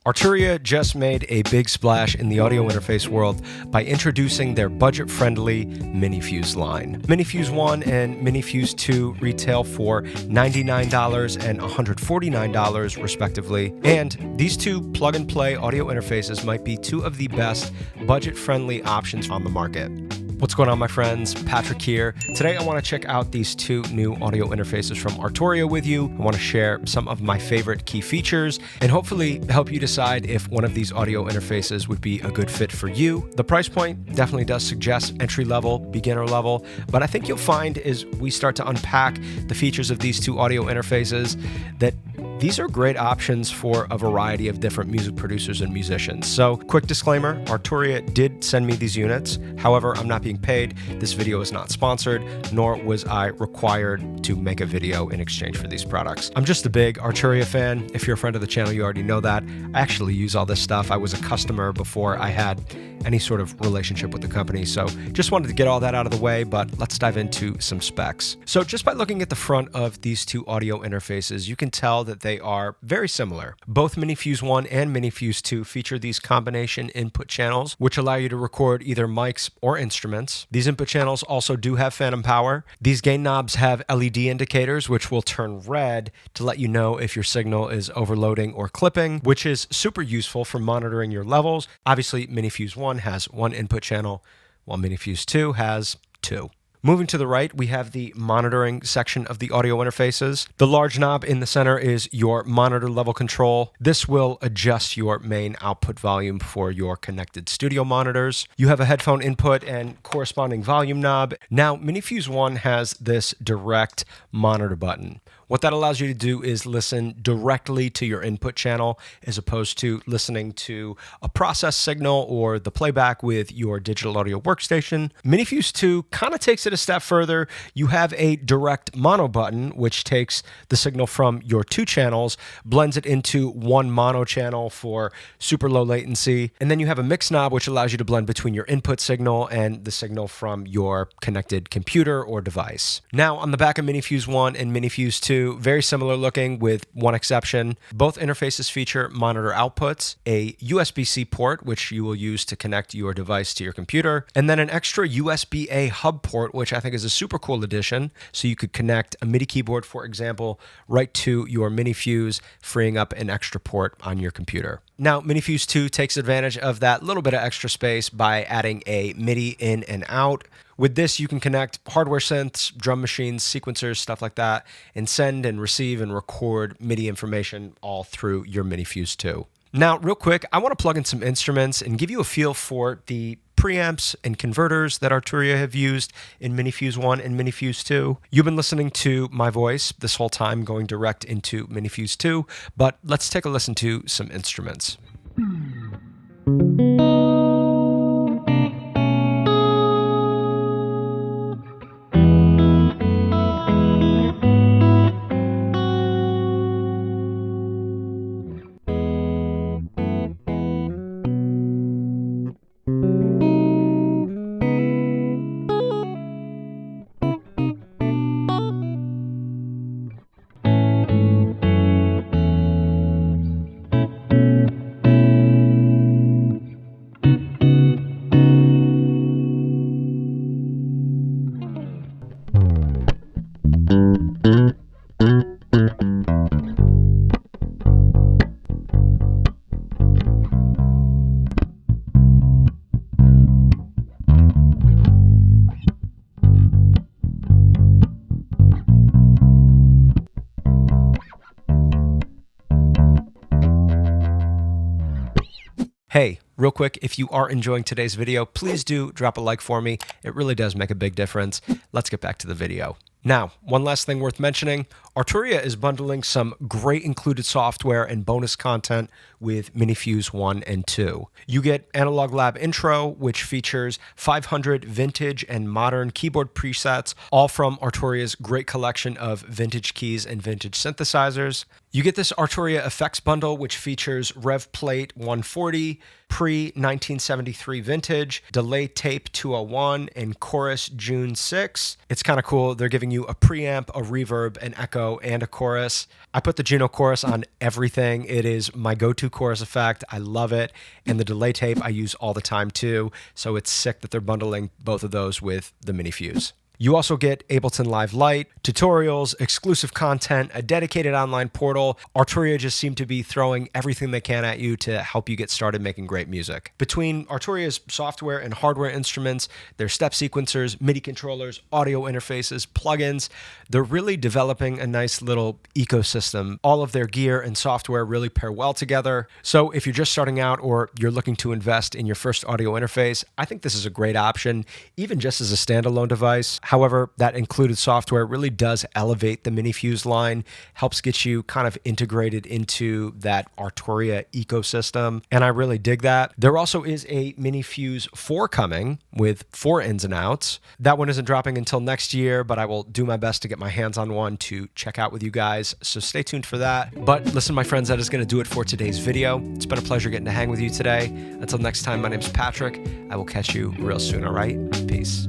Arturia just made a big splash in the audio interface world by introducing their budget-friendly MiniFuse line. MiniFuse 1 and MiniFuse 2 retail for $99 and $149 respectively, and these two plug-and-play audio interfaces might be two of the best budget-friendly options on the market. What's going on, my friends? Patrick here. Today I want to check out these two new audio interfaces from Arturia with you. I want to share some of my favorite key features and hopefully help you decide if one of these audio interfaces would be a good fit for you. The price point definitely does suggest entry level, beginner level, but I think you'll find as we start to unpack the features of these two audio interfaces that these are great options for a variety of different music producers and musicians. So, quick disclaimer, Arturia did send me these units. However, I'm not being paid. This video is not sponsored, nor was I required to make a video in exchange for these products. I'm just a big Arturia fan. If you're a friend of the channel, you already know that. I actually use all this stuff. I was a customer before I had any sort of relationship with the company. So just wanted to get all that out of the way, but let's dive into some specs. So just by looking at the front of these two audio interfaces, you can tell that they are very similar. Both MiniFuse 1 and MiniFuse 2 feature these combination input channels, which allow you to record either mics or instruments. These input channels also do have phantom power. These gain knobs have LED indicators, which will turn red to let you know if your signal is overloading or clipping, which is super useful for monitoring your levels. Obviously, MiniFuse 1 has one input channel, while MiniFuse 2 has two. Moving to the right, we have the monitoring section of the audio interfaces. The large knob in the center is your monitor level control. This will adjust your main output volume for your connected studio monitors. You have a headphone input and corresponding volume knob. Now, MiniFuse 1 has this direct monitor button. What that allows you to do is listen directly to your input channel as opposed to listening to a process signal or the playback with your digital audio workstation. MiniFuse 2 kind of takes it a step further. You have a direct mono button, which takes the signal from your two channels, blends it into one mono channel for super low latency, and then you have a mix knob, which allows you to blend between your input signal and the signal from your connected computer or device. Now, on the back of MiniFuse 1 and MiniFuse 2, very similar looking with one exception. Both interfaces feature monitor outputs, a USB-C port, which you will use to connect your device to your computer, and then an extra USB-A hub port, which I think is a super cool addition. So you could connect a MIDI keyboard, for example, right to your MiniFuse, freeing up an extra port on your computer. Now, MiniFuse 2 takes advantage of that little bit of extra space by adding a MIDI in and out. With this, you can connect hardware synths, drum machines, sequencers, stuff like that, and send and receive and record MIDI information all through your MiniFuse 2. Now, real quick, I want to plug in some instruments and give you a feel for the preamps and converters that Arturia have used in MiniFuse 1 and MiniFuse 2. You've been listening to my voice this whole time going direct into MiniFuse 2, but let's take a listen to some instruments. Hey, real quick, if you are enjoying today's video, please do drop a like for me. It really does make a big difference. Let's get back to the video. Now, one last thing worth mentioning, Arturia is bundling some great included software and bonus content with MiniFuse 1 and 2. You get Analog Lab Intro, which features 500 vintage and modern keyboard presets, all from Arturia's great collection of vintage keys and vintage synthesizers. You get this Arturia FX bundle, which features Rev Plate-140, pre-1973 vintage, delay tape 201, and chorus June 6. It's kind of cool. They're giving you a preamp, a reverb, an echo, Juno and a chorus. I put the Juno chorus on everything. It is my go-to chorus effect. I love it. And the delay tape I use all the time too. So it's sick that they're bundling both of those with the MiniFuse. You also get Ableton Live Lite, tutorials, exclusive content, a dedicated online portal. Arturia just seem to be throwing everything they can at you to help you get started making great music. Between Arturia's software and hardware instruments, their step sequencers, MIDI controllers, audio interfaces, plugins, they're really developing a nice little ecosystem. All of their gear and software really pair well together. So if you're just starting out or you're looking to invest in your first audio interface, I think this is a great option, even just as a standalone device. However, that included software really does elevate the MiniFuse line, helps get you kind of integrated into that Arturia ecosystem, and I really dig that. There also is a MiniFuse 4 coming with 4 ins and outs. That one isn't dropping until next year, but I will do my best to get my hands on one to check out with you guys, so stay tuned for that. But listen, my friends, that is going to do it for today's video. It's been a pleasure getting to hang with you today. Until next time, my name's Patrick. I will catch you real soon, all right? Peace.